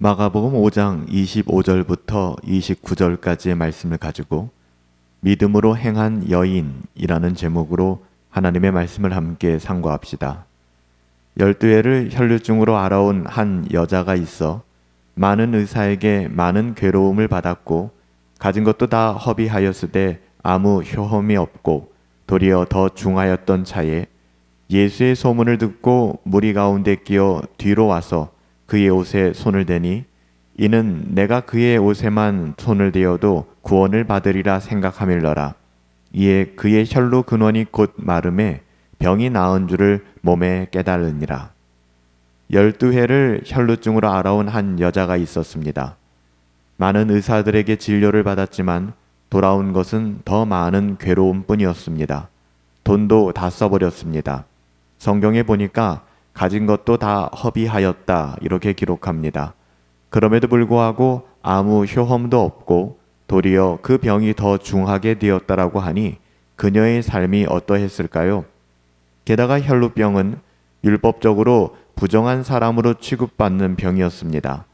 마가복음 5장 25절부터 29절까지의 말씀을 가지고 믿음으로 행한 여인이라는 제목으로 하나님의 말씀을 함께 상고합시다. 12해를 혈루증으로 앓아온 한 여자가 있어 많은 의사에게 많은 괴로움을 받았고 가진 것도 다 허비하였으되 아무 효험이 없고 도리어 더 중하였던 차에 예수의 소문을 듣고 무리 가운데 끼어 뒤로 와서 그의 옷에 손을 대니 이는 내가 그의 옷에만 손을 대어도 구원을 받으리라 생각하밀러라. 이에 그의 혈루 근원이 곧 마름에 병이 나은 줄을 몸에 깨달으니라. 12해를 혈루증으로 앓아온 한 여자가 있었습니다. 많은 의사들에게 진료를 받았지만 돌아온 것은 더 많은 괴로움뿐이었습니다. 돈도 다 써버렸습니다. 성경에 보니까 가진 것도 다 허비하였다 이렇게 기록합니다. 그럼에도 불구하고 아무 효험도 없고 도리어 그 병이 더 중하게 되었다라고 하니 그녀의 삶이 어떠했을까요? 게다가 혈루병은 율법적으로 부정한 사람으로 취급받는 병이었습니다.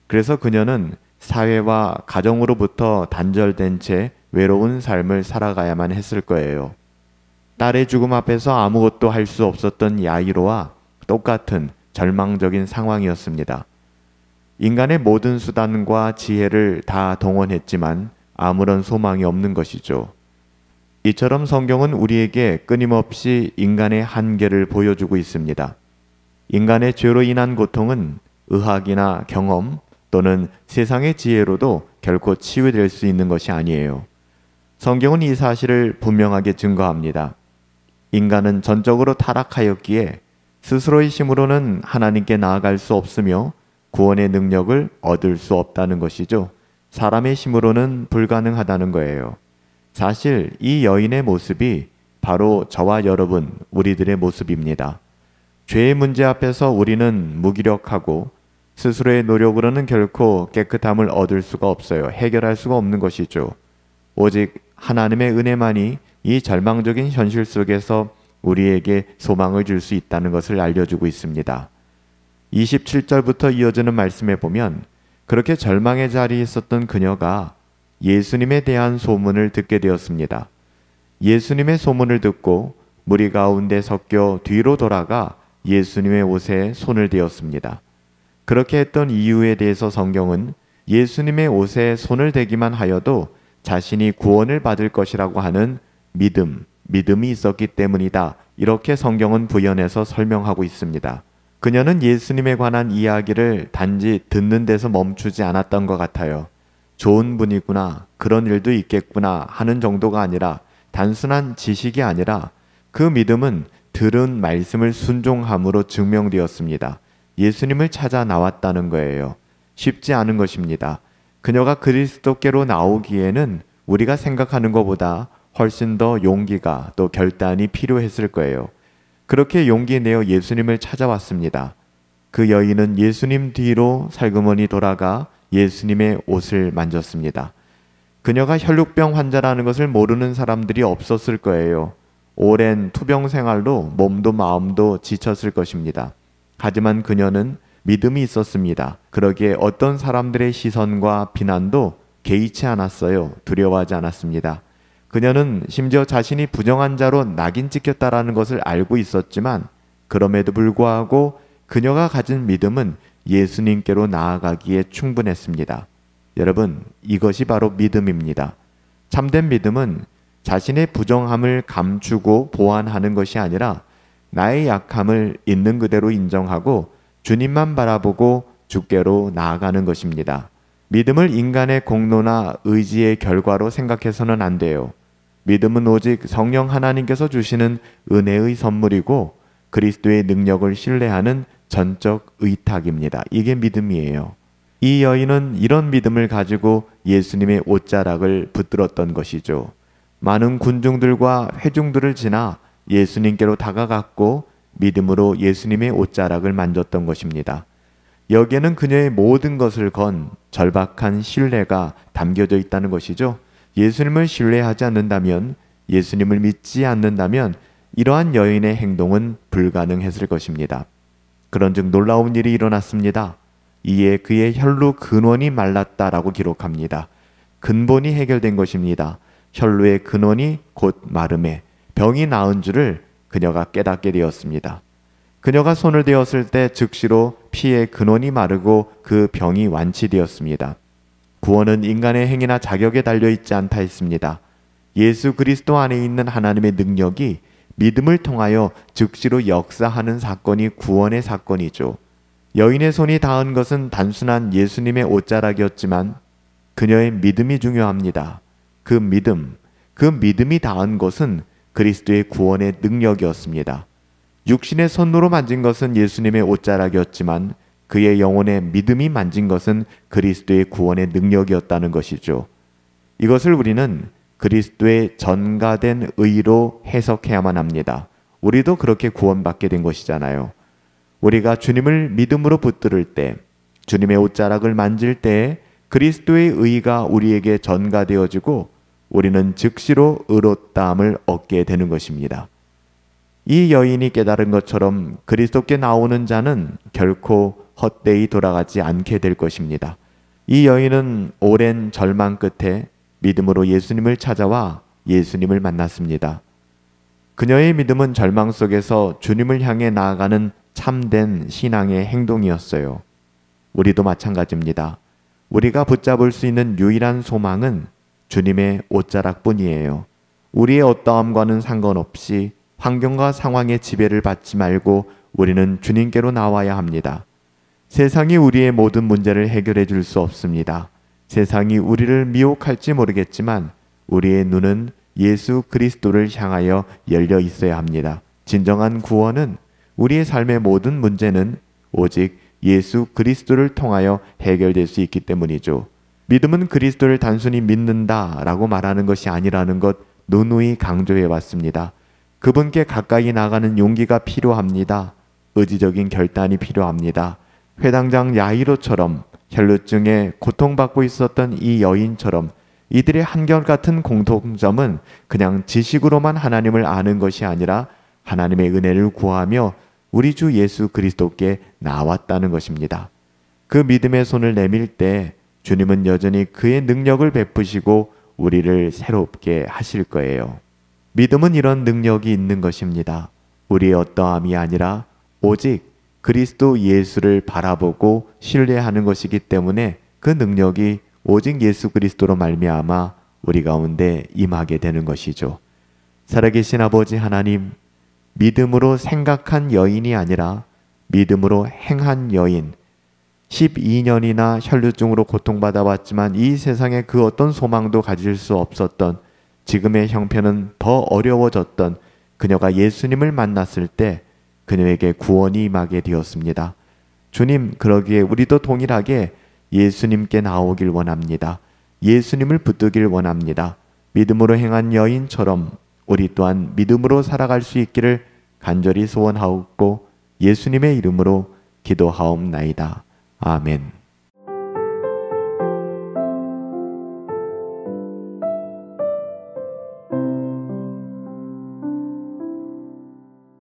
그래서 그녀는 사회와 가정으로부터 단절된 채 외로운 삶을 살아가야만 했을 거예요. 딸의 죽음 앞에서 아무것도 할 수 없었던 야이로와 똑같은 절망적인 상황이었습니다. 인간의 모든 수단과 지혜를 다 동원했지만 아무런 소망이 없는 것이죠. 이처럼 성경은 우리에게 끊임없이 인간의 한계를 보여주고 있습니다. 인간의 죄로 인한 고통은 의학이나 경험 또는 세상의 지혜로도 결코 치유될 수 있는 것이 아니에요. 성경은 이 사실을 분명하게 증거합니다. 인간은 전적으로 타락하였기에 스스로의 힘으로는 하나님께 나아갈 수 없으며 구원의 능력을 얻을 수 없다는 것이죠. 사람의 힘으로는 불가능하다는 거예요. 사실 이 여인의 모습이 바로 저와 여러분, 우리들의 모습입니다. 죄의 문제 앞에서 우리는 무기력하고 스스로의 노력으로는 결코 깨끗함을 얻을 수가 없어요. 해결할 수가 없는 것이죠. 오직 하나님의 은혜만이 이 절망적인 현실 속에서 우리에게 소망을 줄 수 있다는 것을 알려주고 있습니다. 27절부터 이어지는 말씀에 보면 그렇게 절망의 자리에 있었던 그녀가 예수님에 대한 소문을 듣게 되었습니다. 예수님의 소문을 듣고 무리 가운데 섞여 뒤로 돌아가 예수님의 옷에 손을 대었습니다. 그렇게 했던 이유에 대해서 성경은 예수님의 옷에 손을 대기만 하여도 자신이 구원을 받을 것이라고 하는 믿음이 있었기 때문이다. 이렇게 성경은 부연해서 설명하고 있습니다. 그녀는 예수님에 관한 이야기를 단지 듣는 데서 멈추지 않았던 것 같아요. 좋은 분이구나, 그런 일도 있겠구나 하는 정도가 아니라 단순한 지식이 아니라 그 믿음은 들은 말씀을 순종함으로 증명되었습니다. 예수님을 찾아 나왔다는 거예요. 쉽지 않은 것입니다. 그녀가 그리스도께로 나오기에는 우리가 생각하는 것보다 훨씬 더 용기가 또 결단이 필요했을 거예요. 그렇게 용기 내어 예수님을 찾아왔습니다. 그 여인은 예수님 뒤로 살그머니 돌아가 예수님의 옷을 만졌습니다. 그녀가 혈루병 환자라는 것을 모르는 사람들이 없었을 거예요. 오랜 투병 생활로 몸도 마음도 지쳤을 것입니다. 하지만 그녀는 믿음이 있었습니다. 그러기에 어떤 사람들의 시선과 비난도 개의치 않았어요. 두려워하지 않았습니다. 그녀는 심지어 자신이 부정한 자로 낙인 찍혔다라는 것을 알고 있었지만 그럼에도 불구하고 그녀가 가진 믿음은 예수님께로 나아가기에 충분했습니다. 여러분, 이것이 바로 믿음입니다. 참된 믿음은 자신의 부정함을 감추고 보완하는 것이 아니라 나의 약함을 있는 그대로 인정하고 주님만 바라보고 주께로 나아가는 것입니다. 믿음을 인간의 공로나 의지의 결과로 생각해서는 안 돼요. 믿음은 오직 성령 하나님께서 주시는 은혜의 선물이고 그리스도의 능력을 신뢰하는 전적 의탁입니다. 이게 믿음이에요. 이 여인은 이런 믿음을 가지고 예수님의 옷자락을 붙들었던 것이죠. 많은 군중들과 회중들을 지나 예수님께로 다가갔고 믿음으로 예수님의 옷자락을 만졌던 것입니다. 여기에는 그녀의 모든 것을 건 절박한 신뢰가 담겨져 있다는 것이죠. 예수님을 신뢰하지 않는다면, 예수님을 믿지 않는다면 이러한 여인의 행동은 불가능했을 것입니다. 그런즉 놀라운 일이 일어났습니다. 이에 그의 혈루 근원이 말랐다라고 기록합니다. 근본이 해결된 것입니다. 혈루의 근원이 곧 마름에 병이 나은 줄을 그녀가 깨닫게 되었습니다. 그녀가 손을 대었을 때 즉시로 피의 근원이 마르고 그 병이 완치되었습니다. 구원은 인간의 행위나 자격에 달려있지 않다 했습니다. 예수 그리스도 안에 있는 하나님의 능력이 믿음을 통하여 즉시로 역사하는 사건이 구원의 사건이죠. 여인의 손이 닿은 것은 단순한 예수님의 옷자락이었지만 그녀의 믿음이 중요합니다. 그 믿음이 닿은 것은 그리스도의 구원의 능력이었습니다. 육신의 손으로 만진 것은 예수님의 옷자락이었지만 그의 영혼의 믿음이 만진 것은 그리스도의 구원의 능력이었다는 것이죠. 이것을 우리는 그리스도의 전가된 의로 해석해야만 합니다. 우리도 그렇게 구원받게 된 것이잖아요. 우리가 주님을 믿음으로 붙들을 때, 주님의 옷자락을 만질 때 그리스도의 의가 우리에게 전가되어지고 우리는 즉시로 의롭다함을 얻게 되는 것입니다. 이 여인이 깨달은 것처럼 그리스도께 나오는 자는 결코 헛되이 돌아가지 않게 될 것입니다. 이 여인은 오랜 절망 끝에 믿음으로 예수님을 찾아와 예수님을 만났습니다. 그녀의 믿음은 절망 속에서 주님을 향해 나아가는 참된 신앙의 행동이었어요. 우리도 마찬가지입니다. 우리가 붙잡을 수 있는 유일한 소망은 주님의 옷자락뿐이에요. 우리의 어떠함과는 상관없이 환경과 상황의 지배를 받지 말고 우리는 주님께로 나와야 합니다. 세상이 우리의 모든 문제를 해결해 줄 수 없습니다. 세상이 우리를 미혹할지 모르겠지만 우리의 눈은 예수 그리스도를 향하여 열려 있어야 합니다. 진정한 구원은 우리의 삶의 모든 문제는 오직 예수 그리스도를 통하여 해결될 수 있기 때문이죠. 믿음은 그리스도를 단순히 믿는다라고 말하는 것이 아니라는 것 누누이 강조해 왔습니다. 그분께 가까이 나가는 용기가 필요합니다. 의지적인 결단이 필요합니다. 회당장 야이로처럼 혈루증에 고통받고 있었던 이 여인처럼 이들의 한결같은 공통점은 그냥 지식으로만 하나님을 아는 것이 아니라 하나님의 은혜를 구하며 우리 주 예수 그리스도께 나왔다는 것입니다. 그 믿음의 손을 내밀 때 주님은 여전히 그의 능력을 베푸시고 우리를 새롭게 하실 거예요. 믿음은 이런 능력이 있는 것입니다. 우리의 어떠함이 아니라 오직 그리스도 예수를 바라보고 신뢰하는 것이기 때문에 그 능력이 오직 예수 그리스도로 말미암아 우리 가운데 임하게 되는 것이죠. 살아계신 아버지 하나님, 믿음으로 생각한 여인이 아니라 믿음으로 행한 여인, 12년이나 혈루증으로 고통받아 왔지만 이 세상에 그 어떤 소망도 가질 수 없었던, 지금의 형편은 더 어려워졌던 그녀가 예수님을 만났을 때 그녀에게 구원이 임하게 되었습니다. 주님, 그러기에 우리도 동일하게 예수님께 나오길 원합니다. 예수님을 붙들길 원합니다. 믿음으로 행한 여인처럼 우리 또한 믿음으로 살아갈 수 있기를 간절히 소원하옵고 예수님의 이름으로 기도하옵나이다. 아멘.